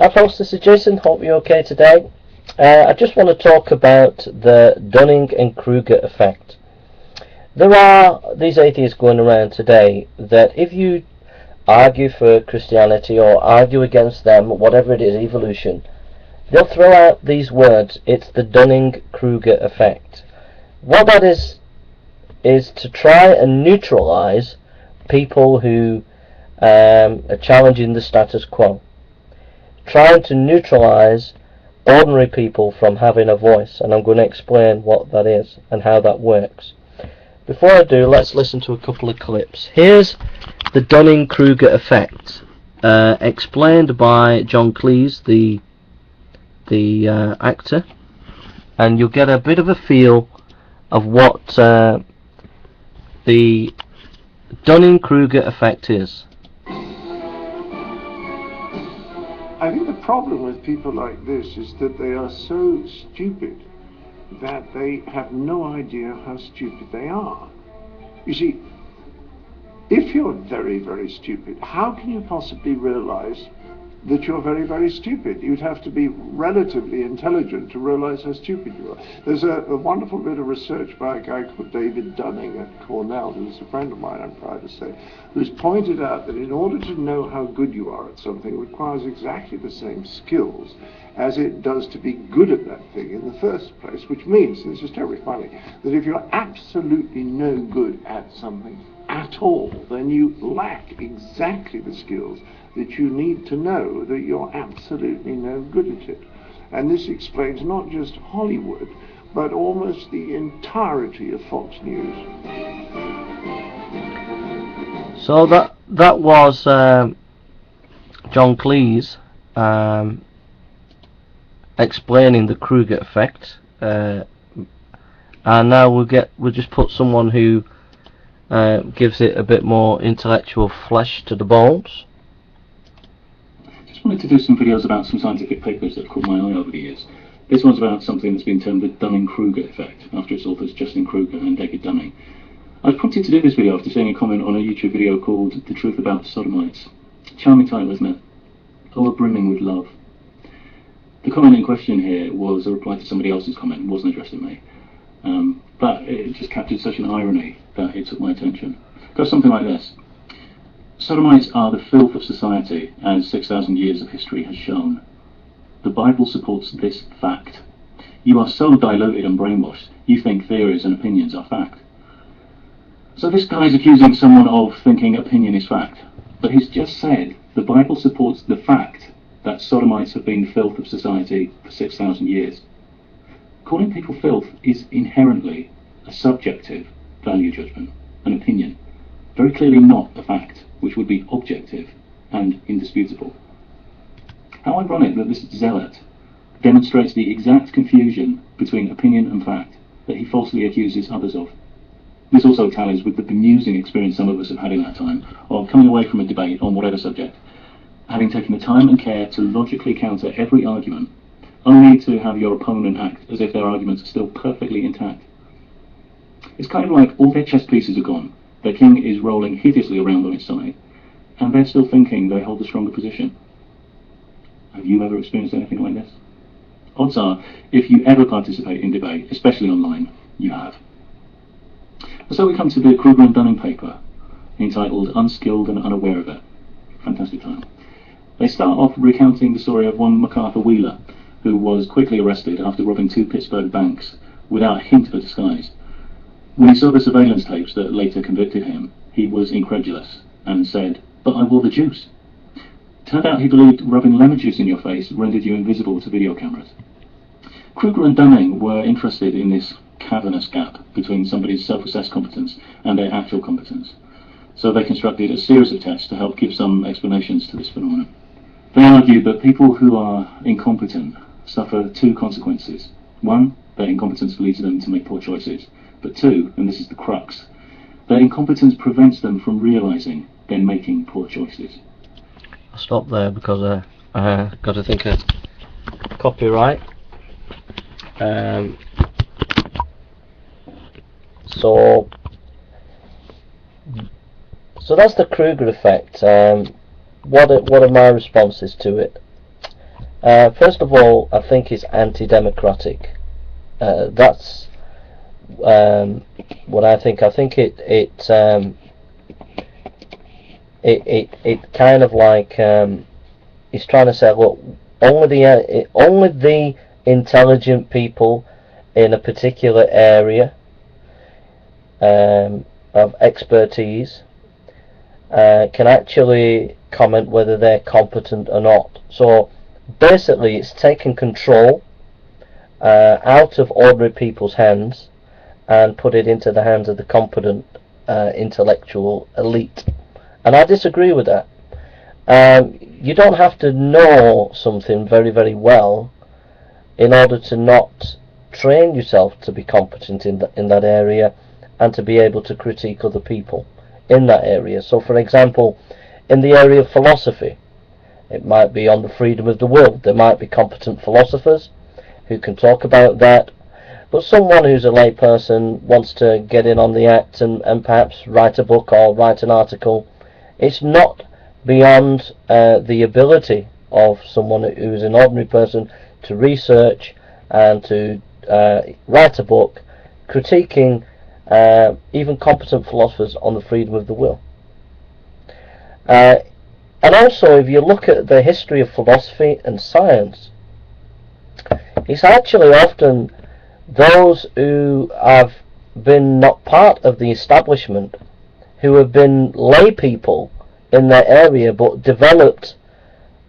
Hi folks, this is Jason. Hope you're okay today. I just want to talk about the Dunning-Kruger effect. There are these atheists going around today that if you argue for Christianity or argue against them, whatever it is, evolution, they'll throw out these words. It's the Dunning-Kruger effect. What that is to try and neutralize people who are challenging the status quo, trying to neutralize ordinary people from having a voice, and I'm going to explain what that is and how that works. Before I do, let's listen to a couple of clips. Here's the Dunning-Kruger effect, explained by John Cleese, the actor, and you'll get a bit of a feel of what the Dunning-Kruger effect is. I think the problem with people like this is that they are so stupid that they have no idea how stupid they are. You see, if you're very, very stupid, how can you possibly realize that you're very, very stupid? You'd have to be relatively intelligent to realize how stupid you are. There's a wonderful bit of research by a guy called David Dunning at Cornell, who's a friend of mine, I'm proud to say, who's pointed out that in order to know how good you are at something, it requires exactly the same skills as it does to be good at that thing in the first place, which means, and this is terribly funny, that if you're absolutely no good at something at all, then you lack exactly the skills that you need to know that you're absolutely no good at it. And this explains not just Hollywood, but almost the entirety of Fox News. So that was John Cleese explaining the Kruger effect, and now we'll just put someone who gives it a bit more intellectual flesh to the bones. I wanted to do some videos about some scientific papers that have caught my eye over the years. This one's about something that's been termed the Dunning-Kruger effect, after its authors Justin Kruger and David Dunning. I was prompted to do this video after seeing a comment on a YouTube video called The Truth About Sodomites. Charming title, isn't it? Overbrimming with love. The comment in question here was a reply to somebody else's comment, it wasn't addressed at me. But it just captured such an irony that it took my attention. It goes something like this. Sodomites are the filth of society, as 6,000 years of history has shown. The Bible supports this fact. You are so diluted and brainwashed, you think theories and opinions are fact. So this guy is accusing someone of thinking opinion is fact, but he's just said the Bible supports the fact that Sodomites have been the filth of society for 6,000 years. Calling people filth is inherently a subjective value judgment, an opinion, very clearly not a fact, which would be objective and indisputable. How ironic that this zealot demonstrates the exact confusion between opinion and fact that he falsely accuses others of. This also tallies with the bemusing experience some of us have had in that time of coming away from a debate on whatever subject, having taken the time and care to logically counter every argument, only to have your opponent act as if their arguments are still perfectly intact. It's kind of like all their chess pieces are gone, their king is rolling hideously around on its side, and they're still thinking they hold the stronger position. Have you ever experienced anything like this? Odds are, if you ever participate in debate, especially online, you have. And so we come to the Kruger and Dunning paper, entitled Unskilled and Unaware of It. Fantastic time. They start off recounting the story of one MacArthur Wheeler, who was quickly arrested after robbing 2 Pittsburgh banks without a hint of a disguise. When he saw the surveillance tapes that later convicted him, he was incredulous and said, "But I wore the juice." Turned out he believed rubbing lemon juice in your face rendered you invisible to video cameras. Kruger and Dunning were interested in this cavernous gap between somebody's self-assessed competence and their actual competence. So they constructed a series of tests to help give some explanations to this phenomenon. They argued that people who are incompetent suffer 2 consequences. 1, their incompetence leads them to make poor choices. But 2, and this is the crux, their incompetence prevents them from realising they're making poor choices. I'll stop there because I got to think of copyright. So that's the Kruger effect. What are my responses to it? First of all, I think it's anti-democratic. That's what I think. I think it kind of like he's trying to say, look, only the intelligent people in a particular area of expertise can actually comment whether they're competent or not. So basically, it's taken control out of ordinary people's hands and put it into the hands of the competent intellectual elite. And I disagree with that. You don't have to know something very, very well in order to not train yourself to be competent in that area and to be able to critique other people in that area. So, for example, in the area of philosophy, it might be on the freedom of the will. There might be competent philosophers who can talk about that, but someone who's a layperson wants to get in on the act and perhaps write a book or write an article. It's not beyond the ability of someone who's an ordinary person to research and to write a book critiquing even competent philosophers on the freedom of the will. And also, if you look at the history of philosophy and science, it's actually often those who have been not part of the establishment, who have been lay people in their area but developed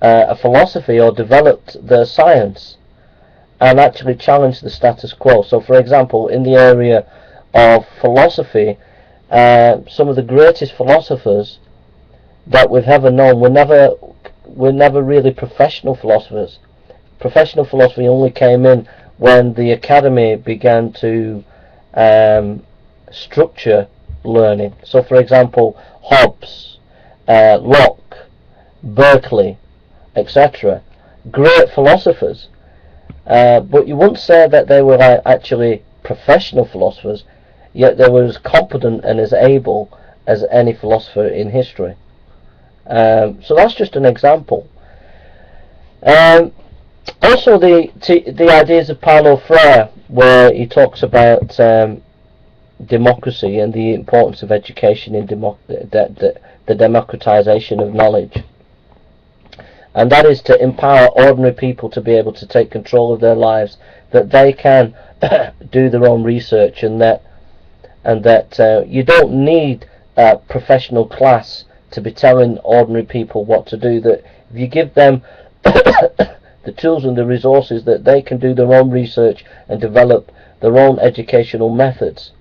a philosophy or developed their science and actually challenged the status quo. So, for example, in the area of philosophy, some of the greatest philosophers that we've ever known were never really professional philosophers. Professional philosophy only came in when the academy began to structure learning. So, for example, Hobbes, Locke, Berkeley, etc. Great philosophers, but you wouldn't say that they were actually professional philosophers, yet they were as competent and as able as any philosopher in history. So that's just an example. Also, the ideas of Paulo Freire, where he talks about democracy and the importance of education in the democratization of knowledge, and that is to empower ordinary people to be able to take control of their lives, that they can do their own research, and that you don't need a professional class to be telling ordinary people what to do. That if you give them the tools and the resources, that they can do their own research and develop their own educational methods.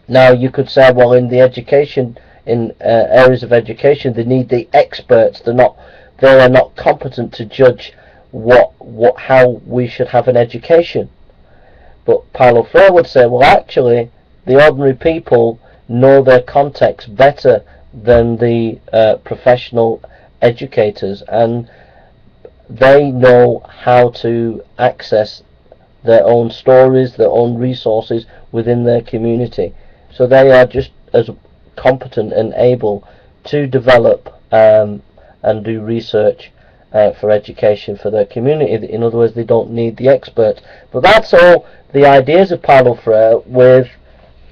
Now, you could say, well, in the education, in areas of education, they need the experts. They are not competent to judge how we should have an education. But Paulo Freire would say, well, actually, the ordinary people know their context better than the professional educators, and they know how to access their own stories, their own resources within their community. So they are just as competent and able to develop and do research for education for their community. In other words, they don't need the experts. But that's all the ideas of Paulo Freire with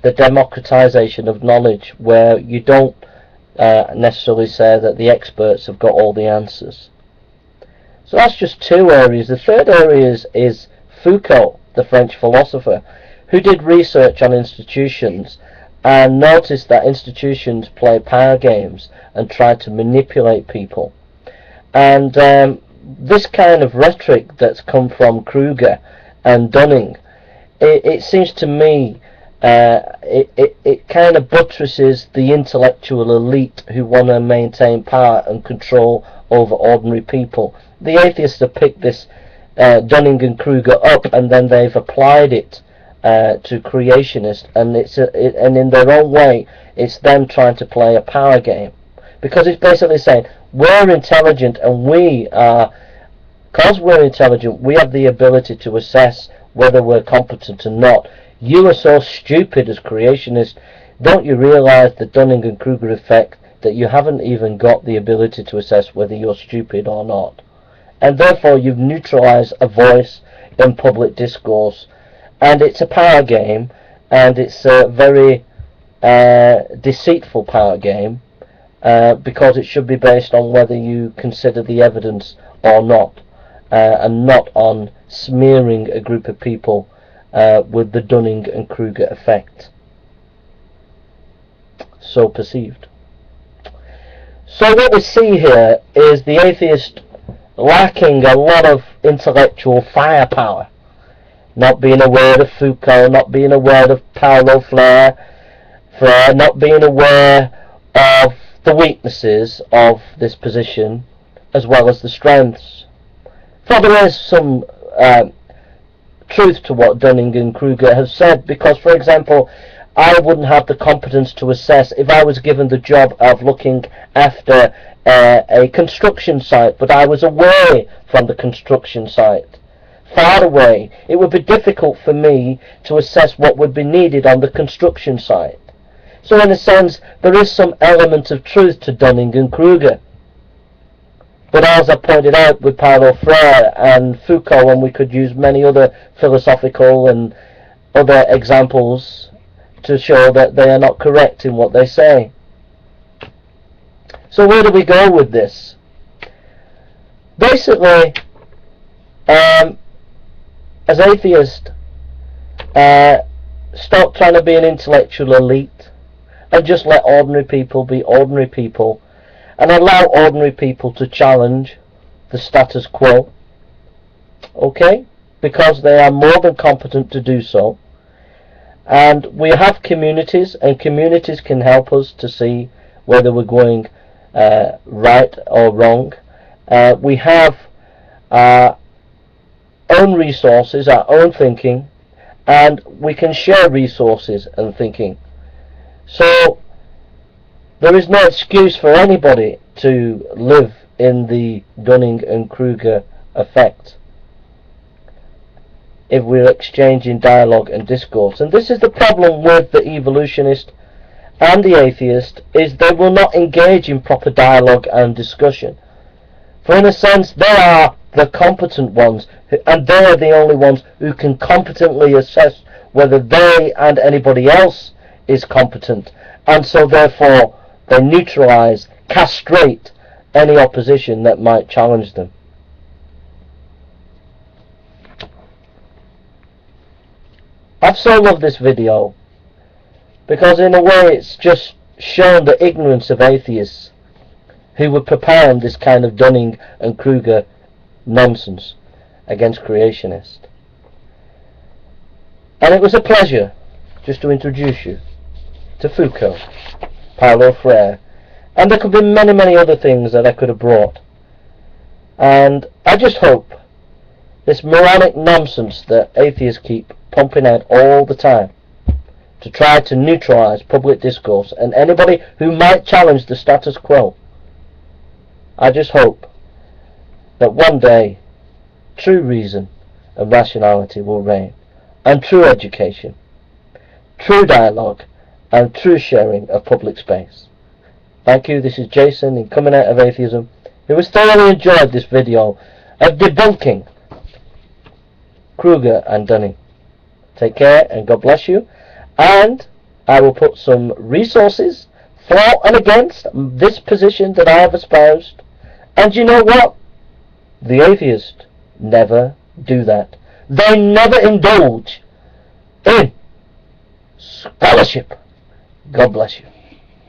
the democratization of knowledge, where you don't necessarily say that the experts have got all the answers. So that's just two areas. The third area is Foucault, the French philosopher, who did research on institutions and noticed that institutions play power games and try to manipulate people. And this kind of rhetoric that's come from Kruger and Dunning, it seems to me it kind of buttresses the intellectual elite who want to maintain power and control over ordinary people. The atheists have picked this Dunning-Kruger up, and then they've applied it to creationists, and and in their own way, it's them trying to play a power game, because it's basically saying we're intelligent, and because we're intelligent, we have the ability to assess whether we're competent or not. You are so stupid as creationists. Don't you realise the Dunning-Kruger effect, that you haven't even got the ability to assess whether you're stupid or not? and therefore you've neutralised a voice in public discourse. And it's a power game, and it's a very deceitful power game, because it should be based on whether you consider the evidence or not, and not on smearing a group of people with the Dunning-Kruger effect. So perceived. So what we see here is the atheist lacking a lot of intellectual firepower, not being aware of Foucault, not being aware of Paulo Freire, not being aware of the weaknesses of this position as well as the strengths. For there is some truth to what Dunning-Kruger has said, because, for example, I wouldn't have the competence to assess if I was given the job of looking after a construction site, but I was away from the construction site, far away. It would be difficult for me to assess what would be needed on the construction site. So in a sense, there is some element of truth to Dunning-Kruger. But as I pointed out with Paulo Freire and Foucault, and we could use many other philosophical and other examples to show that they are not correct in what they say. So where do we go with this? Basically, as atheists, stop trying to be an intellectual elite and just let ordinary people be ordinary people, and allow ordinary people to challenge the status quo, okay? Because they are more than competent to do so. And we have communities, and communities can help us to see whether we're going right or wrong. We have our own resources, our own thinking, and we can share resources and thinking. So there is no excuse for anybody to live in the Dunning-Kruger effect if we're exchanging dialogue and discourse. And this is the problem with the evolutionist and the atheist, is they will not engage in proper dialogue and discussion. For in a sense, they are the competent ones, and they are the only ones who can competently assess whether they and anybody else is competent, and so therefore they neutralise, castrate any opposition that might challenge them. I've so loved this video because in a way it's just shown the ignorance of atheists who would propound this kind of Dunning-Kruger nonsense against creationists. And it was a pleasure just to introduce you to Foucault, Paulo Freire, and there could be many, many other things that I could have brought. And I just hope this moronic nonsense that atheists keep pumping out all the time to try to neutralise public discourse and anybody who might challenge the status quo, I just hope that one day true reason and rationality will reign, and true education, true dialogue, and true sharing of public space. Thank you. This is Jason in Coming Out of Atheism, who has thoroughly enjoyed this video of debunking Kruger and Dunning. Take care and God bless you. And I will put some resources for and against this position that I have espoused. And you know what? The atheists never do that. They never indulge in scholarship. God bless you.